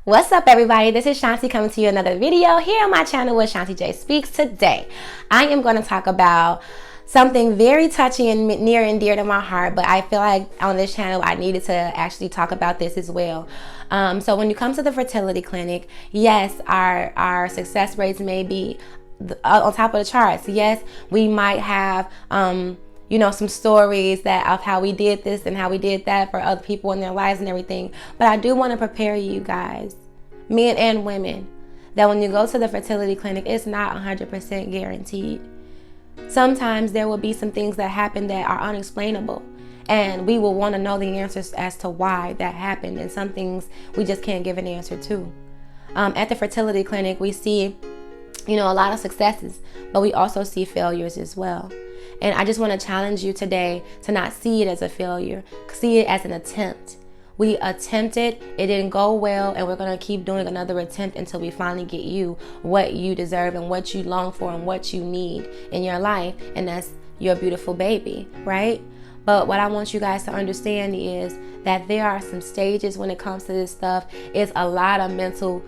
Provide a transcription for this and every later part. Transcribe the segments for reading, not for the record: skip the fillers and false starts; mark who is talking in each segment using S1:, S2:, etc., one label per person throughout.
S1: What's up, everybody? This is Shanti coming to you another video here on my channel with Shanti J Speaks. Today, I am going to talk about something very touchy and near and dear to my heart, but I feel like on this channel I needed to actually talk about this as well. So when you come to the fertility clinic, yes, our success rates may be on top of the charts. Yes, we might have some stories of how we did this and how we did that for other people in their lives and everything. But I do want to prepare you guys, men and women, that when you go to the fertility clinic, it's not 100% guaranteed. Sometimes there will be some things that happen that are unexplainable, and we will want to know the answers as to why that happened. And some things we just can't give an answer to. At the fertility clinic, we see, a lot of successes, but we also see failures as well. And I just want to challenge you today to not see it as a failure, see it as an attempt. We attempted, it didn't go well, and we're going to keep doing another attempt until we finally get you what you deserve and what you long for and what you need in your life, and that's your beautiful baby, right? But what I want you guys to understand is that there are some stages when it comes to this stuff. It's a lot of mental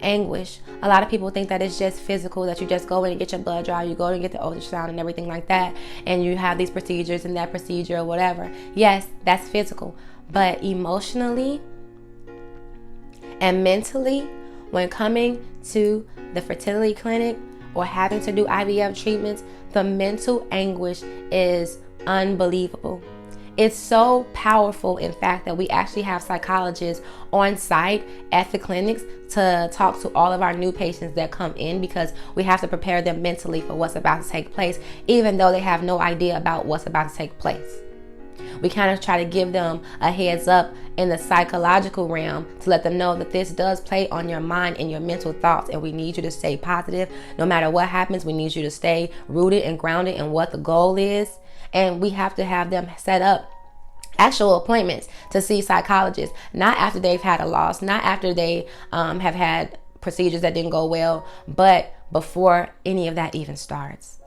S1: anguish. A lot of people think that it's just physical, that you just go in and get your blood drawn, you go and get the ultrasound and everything like that, and you have these procedures and that procedure or whatever. Yes, that's physical, but emotionally and mentally, when coming to the fertility clinic or having to do IVF treatments, the mental anguish is unbelievable. It's so powerful, in fact, that we actually have psychologists on site at the clinics to talk to all of our new patients that come in, because we have to prepare them mentally for what's about to take place, even though they have no idea about what's about to take place. We kind of try to give them a heads up in the psychological realm to let them know that this does play on your mind and your mental thoughts, and we need you to stay positive. No matter what happens, we need you to stay rooted and grounded in what the goal is. And we have to have them set up actual appointments to see psychologists, not after they've had a loss, not after they have had procedures that didn't go well, but before any of that even starts.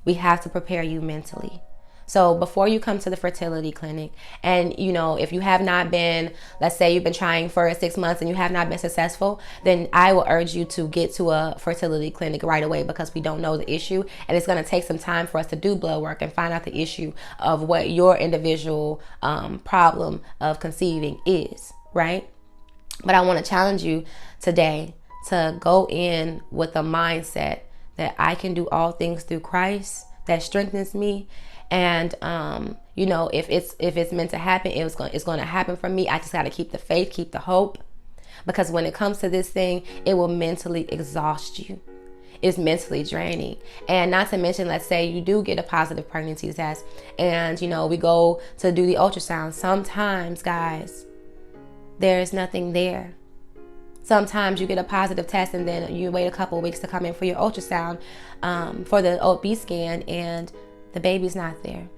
S1: We have to prepare you mentally. So before you come to the fertility clinic, and if you have not been, let's say you've been trying for 6 months and you have not been successful, then I will urge you to get to a fertility clinic right away, because we don't know the issue, and it's going to take some time for us to do blood work and find out the issue of what your individual problem of conceiving is, right? But I want to challenge you today to go in with a mindset that I can do all things through Christ that strengthens me. And if it's meant to happen, it's going to happen for me. I just got to keep the faith, keep the hope, because when it comes to this thing, it will mentally exhaust you. It's mentally draining. And not to mention, let's say you do get a positive pregnancy test, and we go to do the ultrasound. Sometimes, guys, there's nothing there. Sometimes you get a positive test and then you wait a couple of weeks to come in for your ultrasound, for the OB scan, and the baby's not there.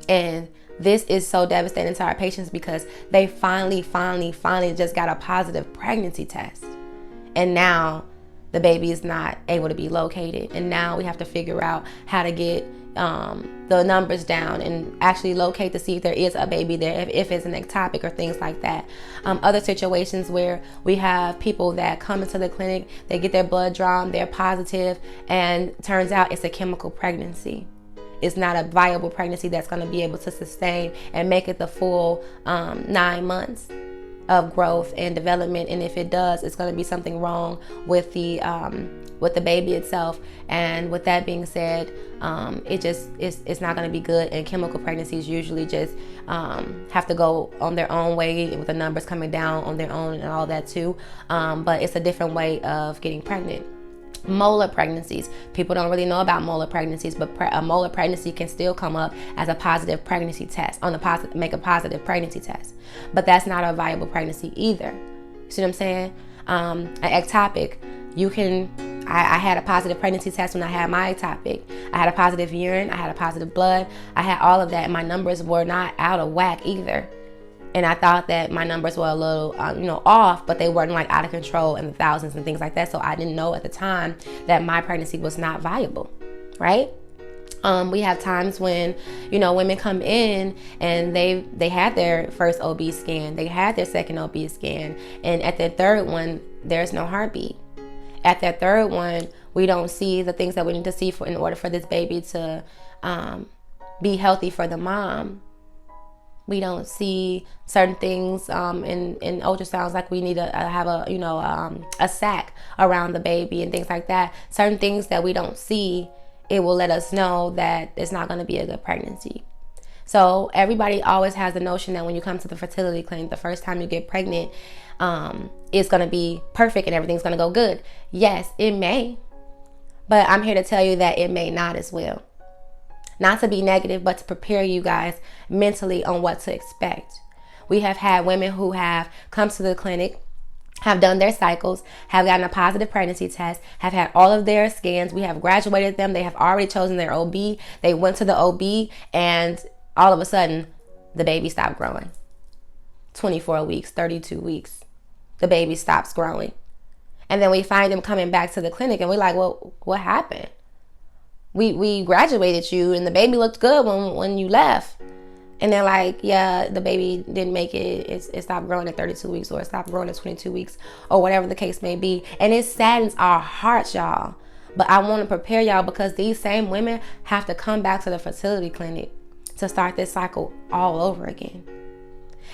S1: And this is so devastating to our patients, because they finally just got a positive pregnancy test, and now the baby is not able to be located. And now we have to figure out how to get the numbers down and actually locate to see if there is a baby there, if it's an ectopic or things like that. Other situations where we have people that come into the clinic, they get their blood drawn, they're positive, and turns out it's a chemical pregnancy. It's not a viable pregnancy that's going to be able to sustain and make it the full 9 months of growth and development. And if it does, it's going to be something wrong with the baby itself. And with that being said, it's not going to be good. And chemical pregnancies usually just have to go on their own way, with the numbers coming down on their own and all that too. But it's a different way of getting pregnant. Molar pregnancies. People don't really know about molar pregnancies, but a molar pregnancy can still come up as a positive pregnancy test, make a positive pregnancy test. But that's not a viable pregnancy either. See what I'm saying? An ectopic, I had a positive pregnancy test when I had my ectopic. I had a positive urine, I had a positive blood, I had all of that, and my numbers were not out of whack either. And I thought that my numbers were a little, off, but they weren't like out of control in the thousands and things like that. So I didn't know at the time that my pregnancy was not viable, right? We have times when, women come in and they had their first OB scan, they had their second OB scan, and at their third one, there's no heartbeat. At that third one, we don't see the things that we need to see in order for this baby to be healthy for the mom. We don't see certain things in ultrasounds, like we need to have a sac around the baby and things like that. Certain things that we don't see, it will let us know that it's not going to be a good pregnancy. So everybody always has the notion that when you come to the fertility clinic, the first time you get pregnant, it's going to be perfect and everything's going to go good. Yes, it may. But I'm here to tell you that it may not as well. Not to be negative, but to prepare you guys mentally on what to expect. We have had women who have come to the clinic, have done their cycles, have gotten a positive pregnancy test, have had all of their scans. We have graduated them. They have already chosen their OB. They went to the OB, and all of a sudden, the baby stopped growing. 24 weeks, 32 weeks, the baby stops growing. And then we find them coming back to the clinic, and we're like, well, what happened? We graduated you, and the baby looked good when you left. And they're like, yeah, the baby didn't make it. It stopped growing at 32 weeks, or it stopped growing at 22 weeks, or whatever the case may be. And it saddens our hearts, y'all. But I want to prepare y'all, because these same women have to come back to the fertility clinic to start this cycle all over again.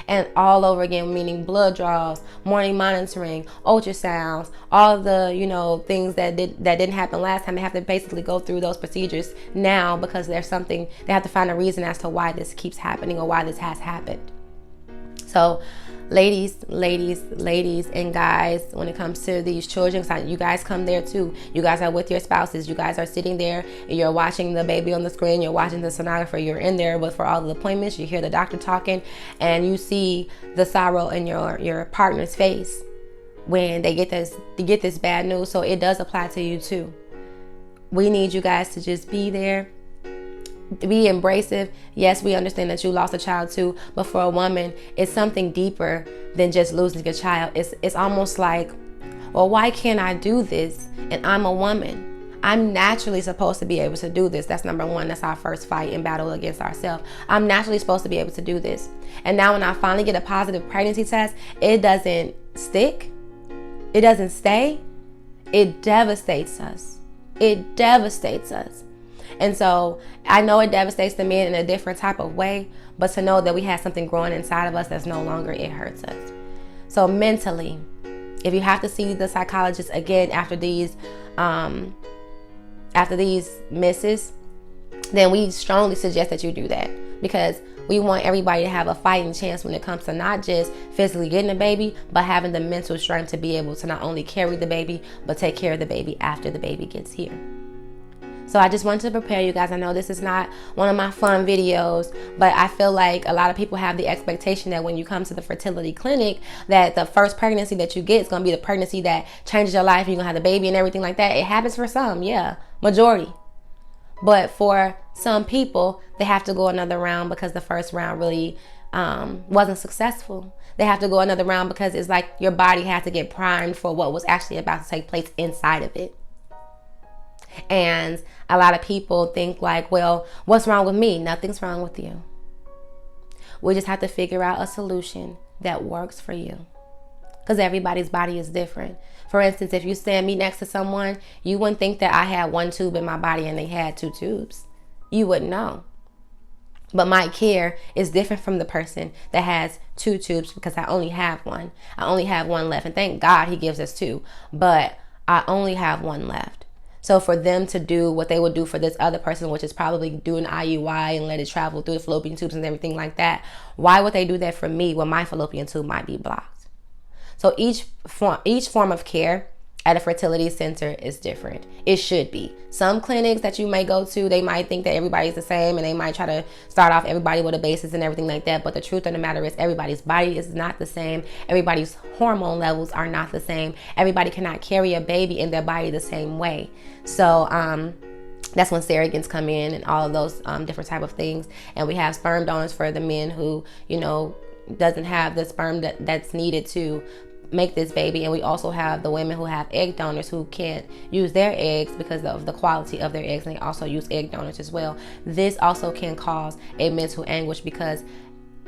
S1: And all over again, meaning blood draws, morning monitoring, ultrasounds, all of the, things that didn't happen last time. They have to basically go through those procedures now, because there's something, they have to find a reason as to why this keeps happening or why this has happened. So ladies, and guys, when it comes to these children, you guys come there too. You guys are with your spouses. You guys are sitting there, and you're watching the baby on the screen. You're watching the sonographer. You're in there for all the appointments. You hear the doctor talking, and you see the sorrow in your partner's face when they get this bad news. So it does apply to you too. We need you guys to just be there. Be embracive. Yes, we understand that you lost a child too, but for a woman, it's something deeper than just losing a child. It's almost like, well, why can't I do this? And I'm a woman. I'm naturally supposed to be able to do this. That's number one. That's our first fight and battle against ourselves. I'm naturally supposed to be able to do this. And now when I finally get a positive pregnancy test, it doesn't stick. It doesn't stay. It devastates us. It devastates us. And so I know it devastates the men in a different type of way, but to know that we have something growing inside of us that's no longer, it hurts us. So mentally, if you have to see the psychologist again after these misses, then we strongly suggest that you do that, because we want everybody to have a fighting chance when it comes to not just physically getting a baby, but having the mental strength to be able to not only carry the baby, but take care of the baby after the baby gets here. So I just wanted to prepare you guys. I know this is not one of my fun videos, but I feel like a lot of people have the expectation that when you come to the fertility clinic, that the first pregnancy that you get is going to be the pregnancy that changes your life. You're going to have the baby and everything like that. It happens for some, yeah, majority. But for some people, they have to go another round because the first round really wasn't successful. They have to go another round because it's like your body has to get primed for what was actually about to take place inside of it. And a lot of people think like, well, what's wrong with me? Nothing's wrong with you. We just have to figure out a solution that works for you, because everybody's body is different. For instance, if you stand me next to someone, you wouldn't think that I had one tube in my body and they had two tubes. You wouldn't know. But my care is different from the person that has two tubes, because I only have one. I only have one left. And thank God he gives us two. But I only have one left. So for them to do what they would do for this other person, which is probably do an IUI and let it travel through the fallopian tubes and everything like that, why would they do that for me when my fallopian tube might be blocked? So each form of care at a fertility center is different. It should be. Some clinics that you may go to, they might think that everybody's the same, and they might try to start off everybody with a basis and everything like that. But the truth of the matter is, everybody's body is not the same. Everybody's hormone levels are not the same. Everybody cannot carry a baby in their body the same way. So that's when surrogates come in and all of those different type of things. And we have sperm donors for the men who, doesn't have the sperm that's needed to make this baby. And we also have the women who have egg donors who can't use their eggs because of the quality of their eggs, and they also use egg donors as well. This also can cause a mental anguish, because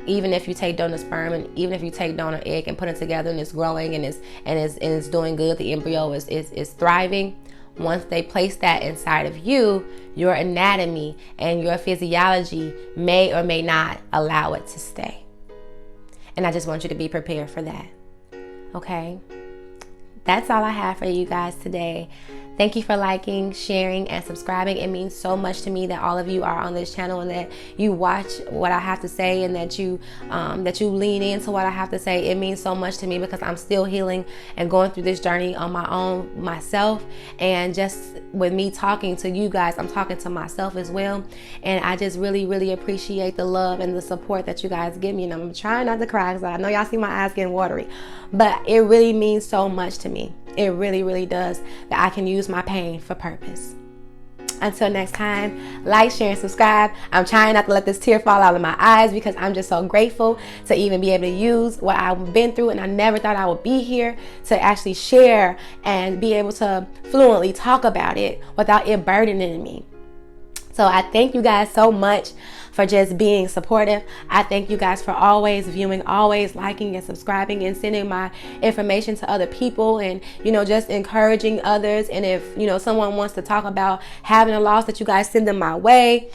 S1: even if you take donor sperm and even if you take donor egg and put it together and it's growing and it's doing good, the embryo is thriving. Once they place that inside of you, your anatomy and your physiology may or may not allow it to stay. And I just want you to be prepared for that. Okay? That's all I have for you guys today. Thank you for liking, sharing, and subscribing. It means so much to me that all of you are on this channel and that you watch what I have to say, and that you lean into what I have to say. It means so much to me because I'm still healing and going through this journey on my own myself. And just with me talking to you guys, I'm talking to myself as well. And I just really, really appreciate the love and the support that you guys give me. And I'm trying not to cry because I know y'all see my eyes getting watery, but it really means so much to me. It really, really does, that I can use my pain for purpose. Until next time, like, share, and subscribe. I'm trying not to let this tear fall out of my eyes because I'm just so grateful to even be able to use what I've been through, and I never thought I would be here to actually share and be able to fluently talk about it without it burdening me. So I thank you guys so much for just being supportive. I thank you guys for always viewing, always liking and subscribing, and sending my information to other people, and just encouraging others. And if someone wants to talk about having a loss, that you guys send them my way.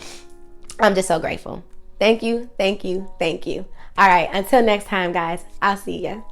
S1: I'm just so grateful. Thank you, thank you, thank you. All right, until next time, guys, I'll see ya.